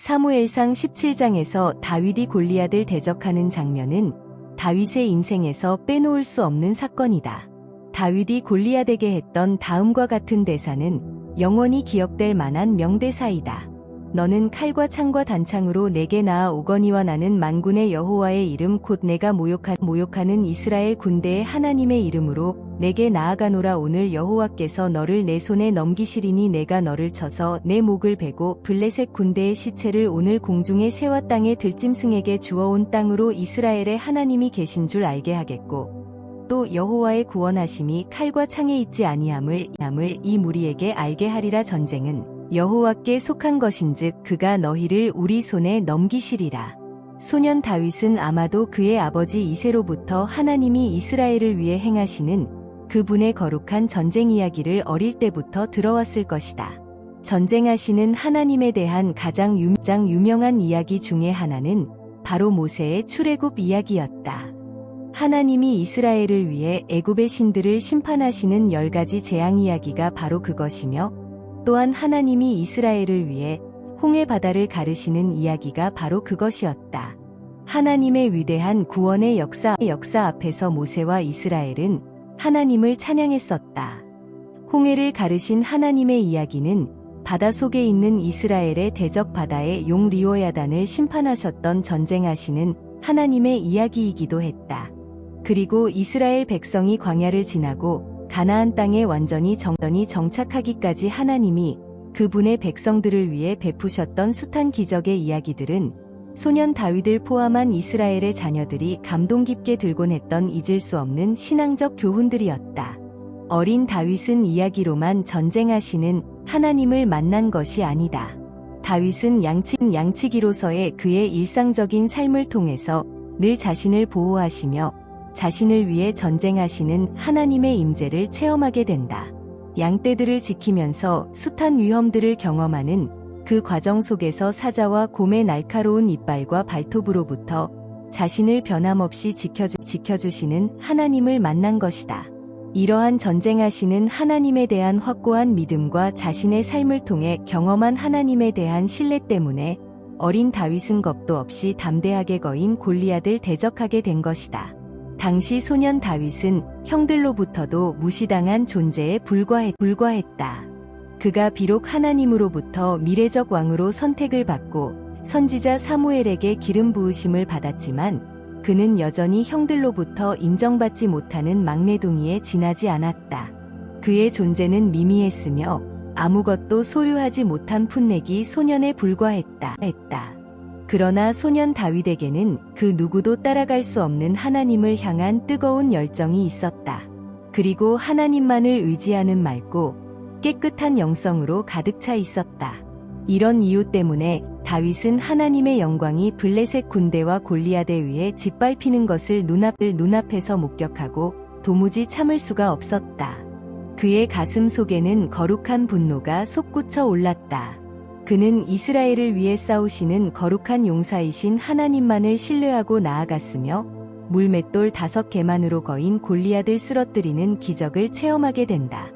사무엘상 17장에서 다윗이 골리앗을 대적하는 장면은 다윗의 인생에서 빼놓을 수 없는 사건이다. 다윗이 골리앗에게 했던 다음과 같은 대사는 영원히 기억될 만한 명대사이다. 너는 칼과 창과 단창으로 내게 나아오거니와 나는 만군의 여호와의 이름 곧 내가 모욕하는 이스라엘 군대의 하나님의 이름으로 내게 나아가노라. 오늘 여호와께서 너를 내 손에 넘기시리니 내가 너를 쳐서 내 목을 베고 블레셋 군대의 시체를 오늘 공중의 새와 땅의 들짐승에게 주어온 땅으로 이스라엘의 하나님이 계신 줄 알게 하겠고 또 여호와의 구원하심이 칼과 창에 있지 아니함을 이 무리에게 알게 하리라. 전쟁은 여호와께 속한 것인즉 그가 너희를 우리 손에 넘기시리라. 소년 다윗은 아마도 그의 아버지 이새로부터 하나님이 이스라엘을 위해 행하시는 그분의 거룩한 전쟁 이야기를 어릴 때부터 들어왔을 것이다. 전쟁하시는 하나님에 대한 가장 유명한 이야기 중에 하나는 바로 모세의 출애굽 이야기였다. 하나님이 이스라엘을 위해 애굽의 신들을 심판하시는 10가지 재앙 이야기가 바로 그것이며 또한 하나님이 이스라엘을 위해 홍해 바다를 가르시는 이야기가 바로 그것이었다. 하나님의 위대한 구원의 역사 앞에서 모세와 이스라엘은 하나님을 찬양했었다. 홍해를 가르신 하나님의 이야기는 바다 속에 있는 이스라엘의 대적 바다의 용 리오야단을 심판하셨던 전쟁하시는 하나님의 이야기이기도 했다. 그리고 이스라엘 백성이 광야를 지나고 가나안 땅에 완전히 정착하기까지 하나님이 그분의 백성들을 위해 베푸셨던 숱한 기적의 이야기들은 소년 다윗을 포함한 이스라엘의 자녀들이 감동 깊게 들곤 했던 잊을 수 없는 신앙적 교훈들이었다. 어린 다윗은 이야기로만 전쟁하시는 하나님을 만난 것이 아니다. 다윗은 양치기로서의 그의 일상적인 삶을 통해서 늘 자신을 보호하시며 자신을 위해 전쟁하시는 하나님의 임재를 체험하게 된다. 양떼들을 지키면서 숱한 위험들을 경험하는 그 과정 속에서 사자와 곰의 날카로운 이빨과 발톱으로부터 자신을 변함없이 지켜주시는 하나님을 만난 것이다. 이러한 전쟁하시는 하나님에 대한 확고한 믿음과 자신의 삶을 통해 경험한 하나님에 대한 신뢰 때문에 어린 다윗은 겁도 없이 담대하게 거인 골리앗을 대적하게 된 것이다. 당시 소년 다윗은 형들로부터도 무시당한 존재에 불과했다. 그가 비록 하나님으로부터 미래적 왕으로 선택을 받고 선지자 사무엘에게 기름 부으심을 받았지만 그는 여전히 형들로부터 인정받지 못하는 막내둥이에 지나지 않았다. 그의 존재는 미미했으며 아무것도 소유하지 못한 풋내기 소년에 불과했다. 그러나 소년 다윗에게는 그 누구도 따라갈 수 없는 하나님을 향한 뜨거운 열정이 있었다. 그리고 하나님만을 의지하는 맑고 깨끗한 영성으로 가득 차 있었다. 이런 이유 때문에 다윗은 하나님의 영광이 블레셋 군대와 골리앗에 의해 짓밟히는 것을 눈앞에서 목격하고 도무지 참을 수가 없었다. 그의 가슴 속에는 거룩한 분노가 솟구쳐 올랐다. 그는 이스라엘을 위해 싸우시는 거룩한 용사이신 하나님만을 신뢰하고 나아갔으며 물맷돌 5개만으로 거인 골리앗을 쓰러뜨리는 기적을 체험하게 된다.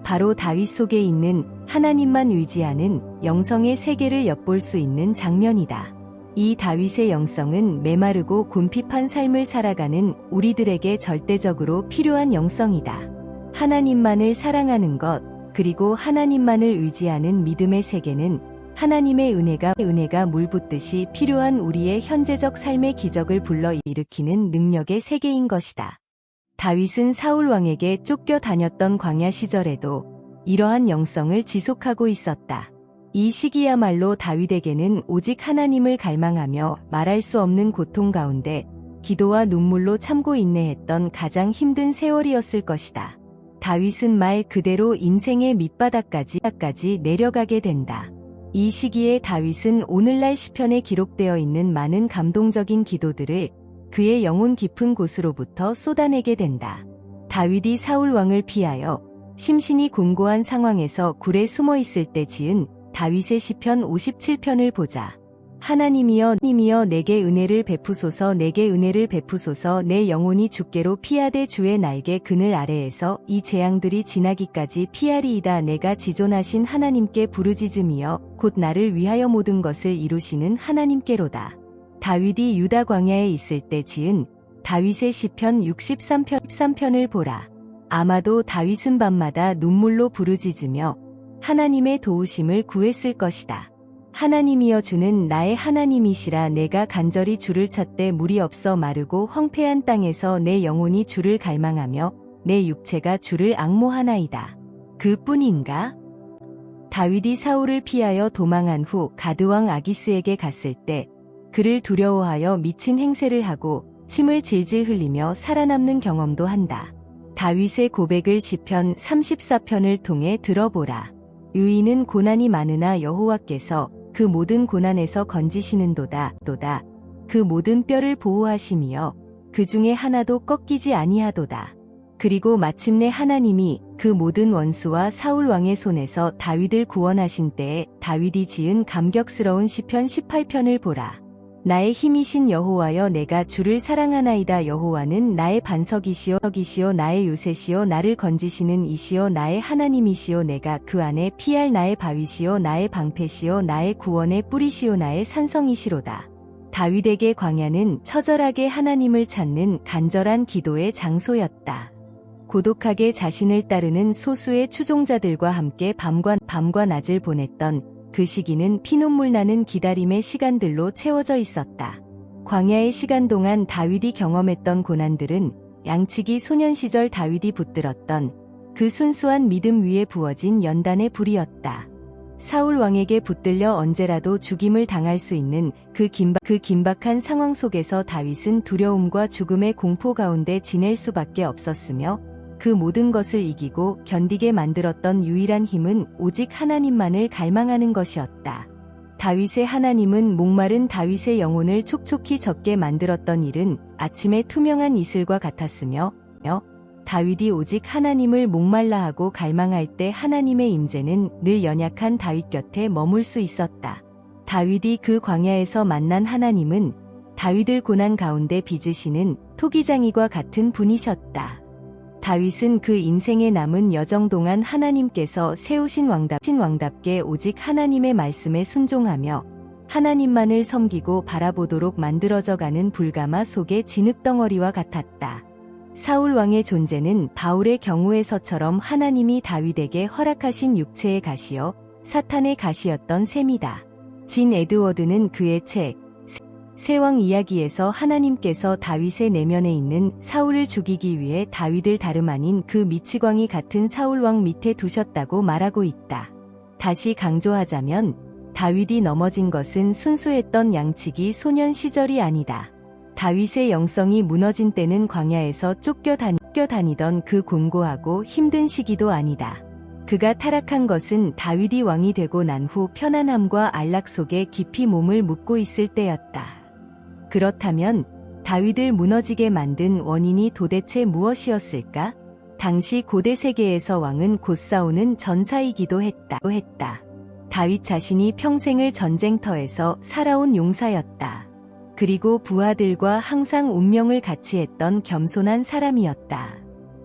바로 다윗 속에 있는 하나님만 의지하는 영성의 세계를 엿볼 수 있는 장면이다. 이 다윗의 영성은 메마르고 곤핍한 삶을 살아가는 우리들에게 절대적으로 필요한 영성이다. 하나님만을 사랑하는 것, 그리고 하나님만을 의지하는 믿음의 세계는 하나님의 은혜가 물붓듯이 필요한 우리의 현재적 삶의 기적을 불러일으키는 능력의 세계인 것이다. 다윗은 사울 왕에게 쫓겨 다녔던 광야 시절에도 이러한 영성을 지속하고 있었다. 이 시기야말로 다윗에게는 오직 하나님을 갈망하며 말할 수 없는 고통 가운데 기도와 눈물로 참고 인내했던 가장 힘든 세월이었을 것이다. 다윗은 말 그대로 인생의 밑바닥까지 내려가게 된다. 이 시기에 다윗은 오늘날 시편에 기록되어 있는 많은 감동적인 기도들을 그의 영혼 깊은 곳으로부터 쏟아내게 된다. 다윗이 사울 왕을 피하여 심신이 곤고한 상황에서 굴에 숨어 있을 때 지은 다윗의 시편 57편을 보자. 하나님이여 내게 은혜를 베푸소서 내게 은혜를 베푸소서 내 영혼이 주께로 피하되 주의 날개 그늘 아래에서 이 재앙들이 지나기까지 피하리이다 내가 지존하신 하나님께 부르짖음이여 곧 나를 위하여 모든 것을 이루시는 하나님께로다. 다윗이 유다 광야에 있을 때 지은 다윗의 시편 63편을 보라. 아마도 다윗은 밤마다 눈물로 부르짖으며 하나님의 도우심을 구했을 것이다. 하나님이여 주는 나의 하나님이시라 내가 간절히 주를 찾되 물이 없어 마르고 황폐한 땅에서 내 영혼이 주를 갈망하며 내 육체가 주를 앙모하나이다. 그뿐인가? 다윗이 사울을 피하여 도망한 후 가드왕 아기스에게 갔을 때 그를 두려워하여 미친 행세를 하고 침을 질질 흘리며 살아남는 경험도 한다. 다윗의 고백을 시편 34편을 통해 들어보라. 유인은 고난이 많으나 여호와께서 그 모든 고난에서 건지시는도다. 그 모든 뼈를 보호하심이여 그 중에 하나도 꺾이지 아니하도다. 그리고 마침내 하나님이 그 모든 원수와 사울 왕의 손에서 다윗을 구원하신 때에 다윗이 지은 감격스러운 시편 18편을 보라. 나의 힘이신 여호와여 내가 주를 사랑하나이다. 여호와는 나의 반석이시요 나의 요새시요 나를 건지시는 이시요 나의 하나님이시요 내가 그 안에 피할 나의 바위시요 나의 방패시요 나의 구원의 뿌리시요 나의 산성이시로다. 다윗에게 광야는 처절하게 하나님을 찾는 간절한 기도의 장소였다. 고독하게 자신을 따르는 소수의 추종자들과 함께 밤과 낮을 보냈던 그 시기는 피눈물 나는 기다림의 시간들로 채워져 있었다. 광야의 시간 동안 다윗이 경험했던 고난들은 양치기 소년 시절 다윗이 붙들었던 그 순수한 믿음 위에 부어진 연단의 불이었다. 사울 왕에게 붙들려 언제라도 죽임을 당할 수 있는 그 긴박한 상황 속에서 다윗은 두려움과 죽음의 공포 가운데 지낼 수밖에 없었으며 그 모든 것을 이기고 견디게 만들었던 유일한 힘은 오직 하나님만을 갈망하는 것이었다. 다윗의 하나님은 목마른 다윗의 영혼을 촉촉히 젖게 만들었던 일은 아침의 투명한 이슬과 같았으며 다윗이 오직 하나님을 목말라 하고 갈망할 때 하나님의 임재는 늘 연약한 다윗 곁에 머물 수 있었다. 다윗이 그 광야에서 만난 하나님은 다윗을 고난 가운데 빚으시는 토기장이와 같은 분이셨다. 다윗은 그 인생의 남은 여정 동안 하나님께서 세우신 왕답게 오직 하나님의 말씀에 순종하며 하나님만을 섬기고 바라보도록 만들어져가는 불가마 속의 진흙덩어리와 같았다. 사울 왕의 존재는 바울의 경우에서처럼 하나님이 다윗에게 허락하신 육체의 가시요 사탄의 가시였던 셈이다. 진 에드워드는 그의 책 세왕 이야기에서 하나님께서 다윗의 내면에 있는 사울을 죽이기 위해 다윗을 다름 아닌 그 미치광이 같은 사울왕 밑에 두셨다고 말하고 있다. 다시 강조하자면 다윗이 넘어진 것은 순수했던 양치기 소년 시절이 아니다. 다윗의 영성이 무너진 때는 광야에서 쫓겨다니던 그 곤고하고 힘든 시기도 아니다. 그가 타락한 것은 다윗이 왕이 되고 난 후 편안함과 안락 속에 깊이 몸을 묻고 있을 때였다. 그렇다면 다윗을 무너지게 만든 원인이 도대체 무엇이었을까? 당시 고대 세계에서 왕은 곧 싸우는 전사이기도 했다. 다윗 자신이 평생을 전쟁터에서 살아온 용사였다. 그리고 부하들과 항상 운명을 같이 했던 겸손한 사람이었다.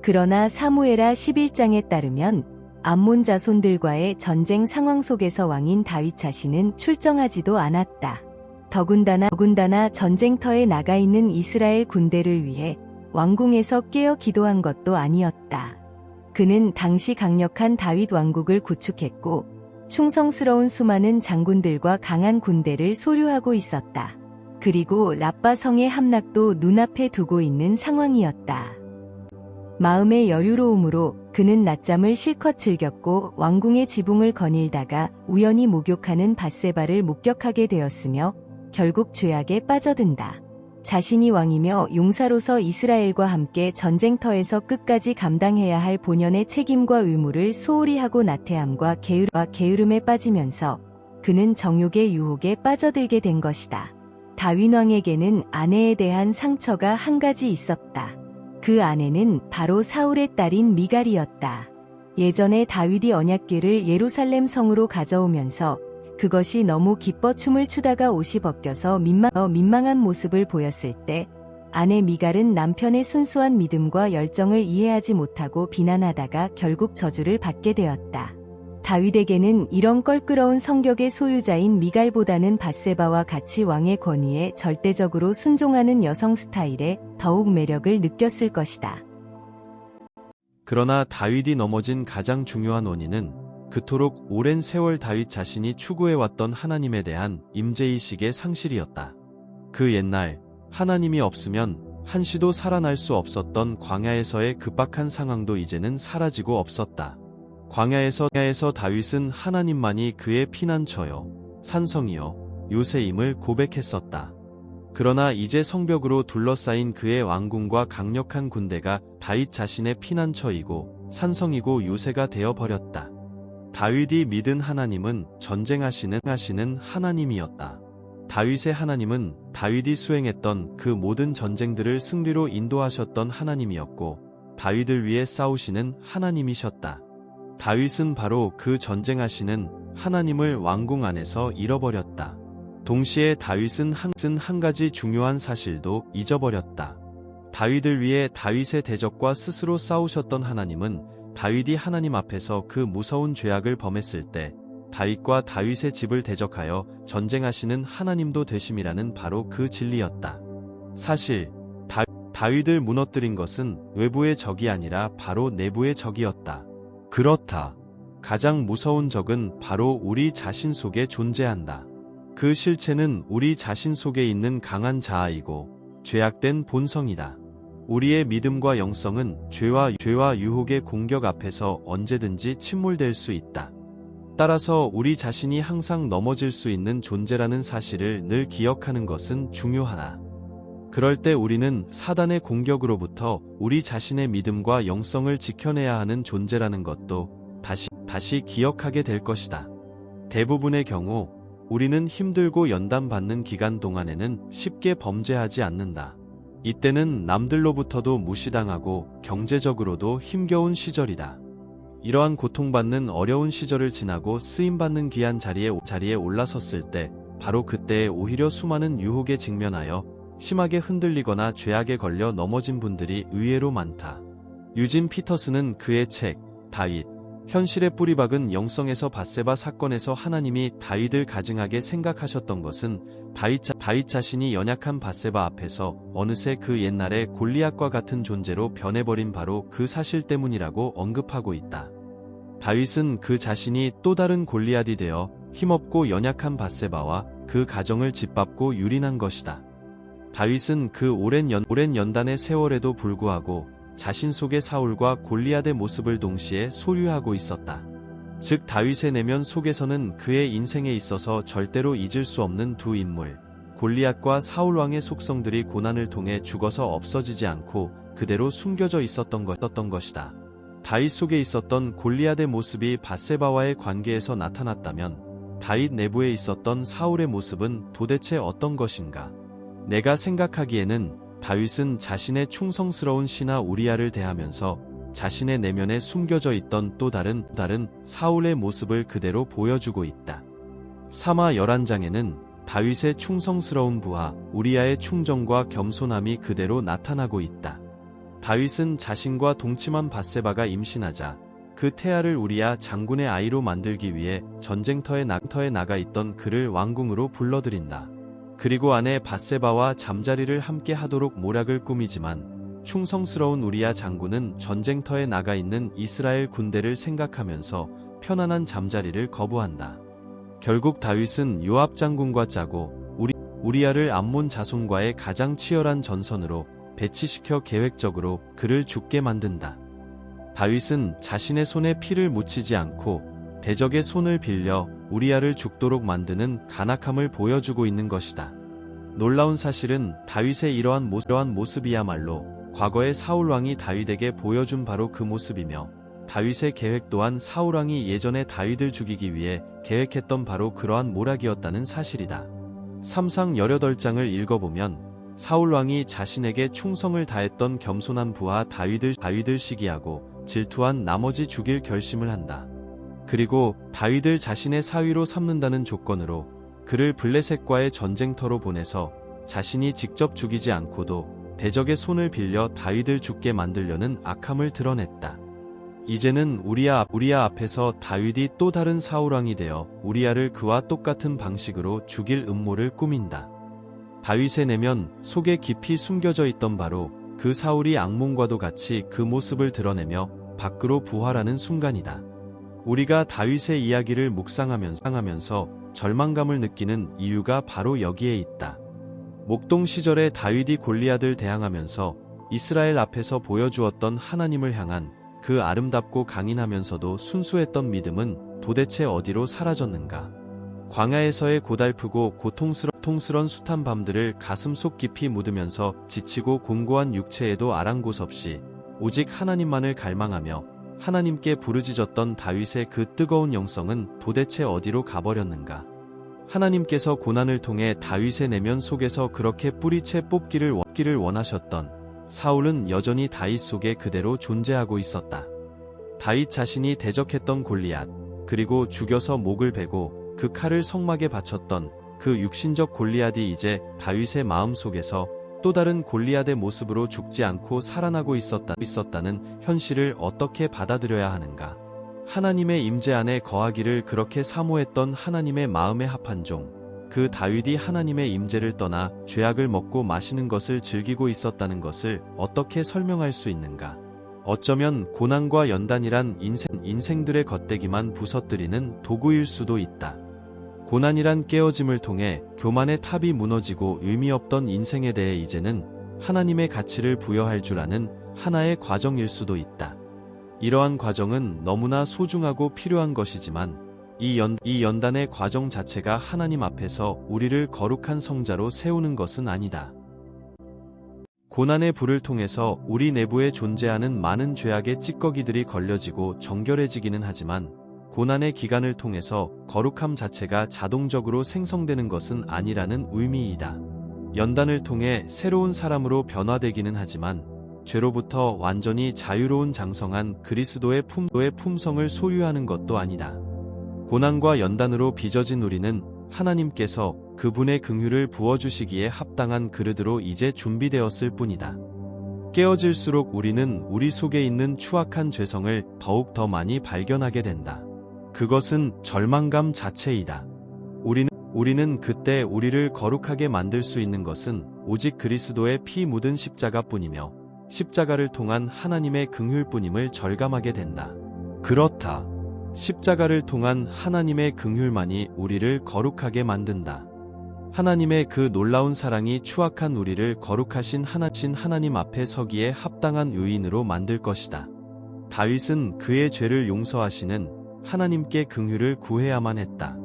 그러나 사무엘하 11장에 따르면 암몬 자손들과의 전쟁 상황 속에서 왕인 다윗 자신은 출정하지도 않았다. 더군다나 전쟁터에 나가 있는 이스라엘 군대를 위해 왕궁에서 깨어 기도한 것도 아니었다. 그는 당시 강력한 다윗 왕국을 구축했고 충성스러운 수많은 장군들과 강한 군대를 소유하고 있었다. 그리고 라빠 성의 함락도 눈앞에 두고 있는 상황이었다. 마음의 여유로움으로 그는 낮잠을 실컷 즐겼고 왕궁의 지붕을 거닐다가 우연히 목욕하는 밧세바를 목격하게 되었으며 결국 죄악에 빠져든다. 자신이 왕이며 용사로서 이스라엘과 함께 전쟁터에서 끝까지 감당해야 할 본연의 책임과 의무를 소홀히 하고 나태함과 게으름에 빠지면서 그는 정욕의 유혹에 빠져들게 된 것이다. 다윗 왕에게는 아내에 대한 상처가 한 가지 있었다. 그 아내는 바로 사울의 딸인 미갈이었다. 예전에 다윗이 언약궤를 예루살렘 성으로 가져오면서 그것이 너무 기뻐 춤을 추다가 옷이 벗겨서 민망한 모습을 보였을 때 아내 미갈은 남편의 순수한 믿음과 열정을 이해하지 못하고 비난하다가 결국 저주를 받게 되었다. 다윗에게는 이런 껄끄러운 성격의 소유자인 미갈보다는 밧세바와 같이 왕의 권위에 절대적으로 순종하는 여성 스타일에 더욱 매력을 느꼈을 것이다. 그러나 다윗이 넘어진 가장 중요한 원인은 그토록 오랜 세월 다윗 자신이 추구해왔던 하나님에 대한 임재의식의 상실이었다. 그 옛날 하나님이 없으면 한시도 살아날 수 없었던 광야에서의 급박한 상황도 이제는 사라지고 없었다. 광야에서 다윗은 하나님만이 그의 피난처요, 산성이요, 요새임을 고백했었다. 그러나 이제 성벽으로 둘러싸인 그의 왕궁과 강력한 군대가 다윗 자신의 피난처이고 산성이고 요새가 되어버렸다. 다윗이 믿은 하나님은 전쟁하시는 하나님이었다. 다윗의 하나님은 다윗이 수행했던 그 모든 전쟁들을 승리로 인도하셨던 하나님이었고 다윗을 위해 싸우시는 하나님이셨다. 다윗은 바로 그 전쟁하시는 하나님을 왕궁 안에서 잃어버렸다. 동시에 다윗은 한 가지 중요한 사실도 잊어버렸다. 다윗을 위해 다윗의 대적과 스스로 싸우셨던 하나님은 다윗이 하나님 앞에서 그 무서운 죄악을 범했을 때 다윗과 다윗의 집을 대적하여 전쟁하시는 하나님도 되심이라는 바로 그 진리였다. 사실 다윗을 무너뜨린 것은 외부의 적이 아니라 바로 내부의 적이었다. 그렇다. 가장 무서운 적은 바로 우리 자신 속에 존재한다. 그 실체는 우리 자신 속에 있는 강한 자아이고 죄악된 본성이다. 우리의 믿음과 영성은 죄와 유혹의 공격 앞에서 언제든지 침몰될 수 있다. 따라서 우리 자신이 항상 넘어질 수 있는 존재라는 사실을 늘 기억하는 것은 중요하다. 그럴 때 우리는 사단의 공격으로부터 우리 자신의 믿음과 영성을 지켜내야 하는 존재라는 것도 다시 기억하게 될 것이다. 대부분의 경우 우리는 힘들고 연단받는 기간 동안에는 쉽게 범죄하지 않는다. 이때는 남들로부터도 무시당하고 경제적으로도 힘겨운 시절이다. 이러한 고통받는 어려운 시절을 지나고 쓰임받는 귀한 자리에 올라섰을 때 바로 그때에 오히려 수많은 유혹에 직면하여 심하게 흔들리거나 죄악에 걸려 넘어진 분들이 의외로 많다. 유진 피터스는 그의 책 다윗 현실의 뿌리박은 영성에서 밧세바 사건에서 하나님이 다윗을 가증하게 생각하셨던 것은 다윗 자신이 연약한 밧세바 앞에서 어느새 그 옛날의 골리앗과 같은 존재로 변해버린 바로 그 사실 때문이라고 언급하고 있다. 다윗은 그 자신이 또 다른 골리앗이 되어 힘없고 연약한 밧세바와 그 가정을 짓밟고 유린한 것이다. 다윗은 그 오랜 연단의 세월에도 불구하고 자신 속의 사울과 골리앗의 모습을 동시에 소유하고 있었다. 즉 다윗의 내면 속에서는 그의 인생에 있어서 절대로 잊을 수 없는 두 인물, 골리앗과 사울 왕의 속성들이 고난을 통해 죽어서 없어지지 않고 그대로 숨겨져 있었던 것이다. 다윗 속에 있었던 골리앗의 모습이 밧세바와의 관계에서 나타났다면 다윗 내부에 있었던 사울의 모습은 도대체 어떤 것인가? 내가 생각하기에는 다윗은 자신의 충성스러운 신하 우리아를 대하면서 자신의 내면에 숨겨져 있던 또 다른 사울의 모습을 그대로 보여주고 있다. 사마 11장에는 다윗의 충성스러운 부하 우리아의 충정과 겸손함이 그대로 나타나고 있다. 다윗은 자신과 동침한 밧세바가 임신하자 그 태아를 우리아 장군의 아이로 만들기 위해 전쟁터에 나가 있던 그를 왕궁으로 불러들인다. 그리고 아내 밧세바와 잠자리를 함께 하도록 모략을 꾸미지만 충성스러운 우리아 장군은 전쟁터에 나가 있는 이스라엘 군대를 생각하면서 편안한 잠자리를 거부한다. 결국 다윗은 요압 장군과 짜고 우리아를 암몬 자손과의 가장 치열한 전선으로 배치시켜 계획적으로 그를 죽게 만든다. 다윗은 자신의 손에 피를 묻히지 않고 대적의 손을 빌려 우리아를 죽도록 만드는 간악함을 보여주고 있는 것이다. 놀라운 사실은 다윗의 이러한 모습이야말로 과거의 사울왕이 다윗에게 보여준 바로 그 모습이며 다윗의 계획 또한 사울왕이 예전에 다윗을 죽이기 위해 계획했던 바로 그러한 모략이었다는 사실이다. 3상 18장을 읽어보면 사울왕이 자신에게 충성을 다했던 겸손한 부하 다윗을 시기하고 질투한 나머지 죽일 결심을 한다. 그리고 다윗을 자신의 사위로 삼는다는 조건으로 그를 블레셋과의 전쟁터로 보내서 자신이 직접 죽이지 않고도 대적의 손을 빌려 다윗을 죽게 만들려는 악함을 드러냈다. 이제는 우리야 앞에서 다윗이 또 다른 사울왕이 되어 우리야를 그와 똑같은 방식으로 죽일 음모를 꾸민다. 다윗의 내면 속에 깊이 숨겨져 있던 바로 그 사울이 악몽과도 같이 그 모습을 드러내며 밖으로 부활하는 순간이다. 우리가 다윗의 이야기를 묵상하면서 절망감을 느끼는 이유가 바로 여기에 있다. 목동 시절에 다윗이 골리앗을 대항하면서 이스라엘 앞에서 보여주었던 하나님을 향한 그 아름답고 강인하면서도 순수했던 믿음은 도대체 어디로 사라졌는가? 광야에서의 고달프고 고통스런 숱한 밤들을 가슴속 깊이 묻으면서 지치고 곤고한 육체에도 아랑 곳 없이 오직 하나님만을 갈망하며 하나님께 부르짖었던 다윗의 그 뜨거운 영성은 도대체 어디로 가버렸는가? 하나님께서 고난을 통해 다윗의 내면 속에서 그렇게 뿌리채 뽑기를 원하셨던 사울은 여전히 다윗 속에 그대로 존재하고 있었다. 다윗 자신이 대적했던 골리앗, 그리고 죽여서 목을 베고 그 칼을 성막에 바쳤던 그 육신적 골리앗이 이제 다윗의 마음 속에서 또 다른 골리앗의 모습으로 죽지 않고 살아나고 있었다는 현실을 어떻게 받아들여야 하는가? 하나님의 임재 안에 거하기를 그렇게 사모했던 하나님의 마음에 합한 종, 그 다윗이 하나님의 임재를 떠나 죄악을 먹고 마시는 것을 즐기고 있었다는 것을 어떻게 설명할 수 있는가? 어쩌면 고난과 연단이란 인생들의 겉대기만 부서뜨리는 도구일 수도 있다. 고난이란 깨어짐을 통해 교만의 탑이 무너지고 의미 없던 인생에 대해 이제는 하나님의 가치를 부여할 줄 아는 하나의 과정일 수도 있다. 이러한 과정은 너무나 소중하고 필요한 것이지만 이 연단의 과정 자체가 하나님 앞에서 우리를 거룩한 성자로 세우는 것은 아니다. 고난의 불을 통해서 우리 내부에 존재하는 많은 죄악의 찌꺼기들이 걸려지고 정결해지기는 하지만 고난의 기간을 통해서 거룩함 자체가 자동적으로 생성되는 것은 아니라는 의미이다. 연단을 통해 새로운 사람으로 변화되기는 하지만 죄로부터 완전히 자유로운 장성한 그리스도의 품성을 소유하는 것도 아니다. 고난과 연단으로 빚어진 우리는 하나님께서 그분의 긍휼을 부어주시기에 합당한 그릇으로 이제 준비되었을 뿐이다. 깨어질수록 우리는 우리 속에 있는 추악한 죄성을 더욱 더 많이 발견하게 된다. 그것은 절망감 자체이다. 우리는 그때 우리를 거룩하게 만들 수 있는 것은 오직 그리스도의 피 묻은 십자가뿐이며 십자가를 통한 하나님의 긍휼뿐임을 절감하게 된다. 그렇다. 십자가를 통한 하나님의 긍휼만이 우리를 거룩하게 만든다. 하나님의 그 놀라운 사랑이 추악한 우리를 거룩하신 하나님 앞에 서기에 합당한 의인으로 만들 것이다. 다윗은 그의 죄를 용서하시는 하나님께 긍휼을 구해야만 했다.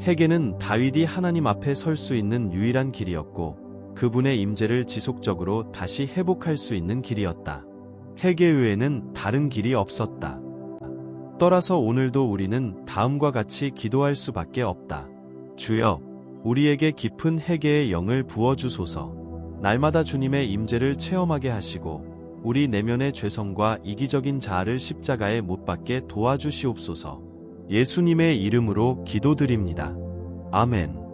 회개는 다윗이 하나님 앞에 설 수 있는 유일한 길이었고 그분의 임재를 지속적으로 다시 회복할 수 있는 길이었다. 회개 외에는 다른 길이 없었다. 따라서 오늘도 우리는 다음과 같이 기도할 수밖에 없다. 주여, 우리에게 깊은 회개의 영을 부어주소서. 날마다 주님의 임재를 체험하게 하시고 우리 내면의 죄성과 이기적인 자아를 십자가에 못 박게 도와주시옵소서. 예수님의 이름으로 기도드립니다. 아멘.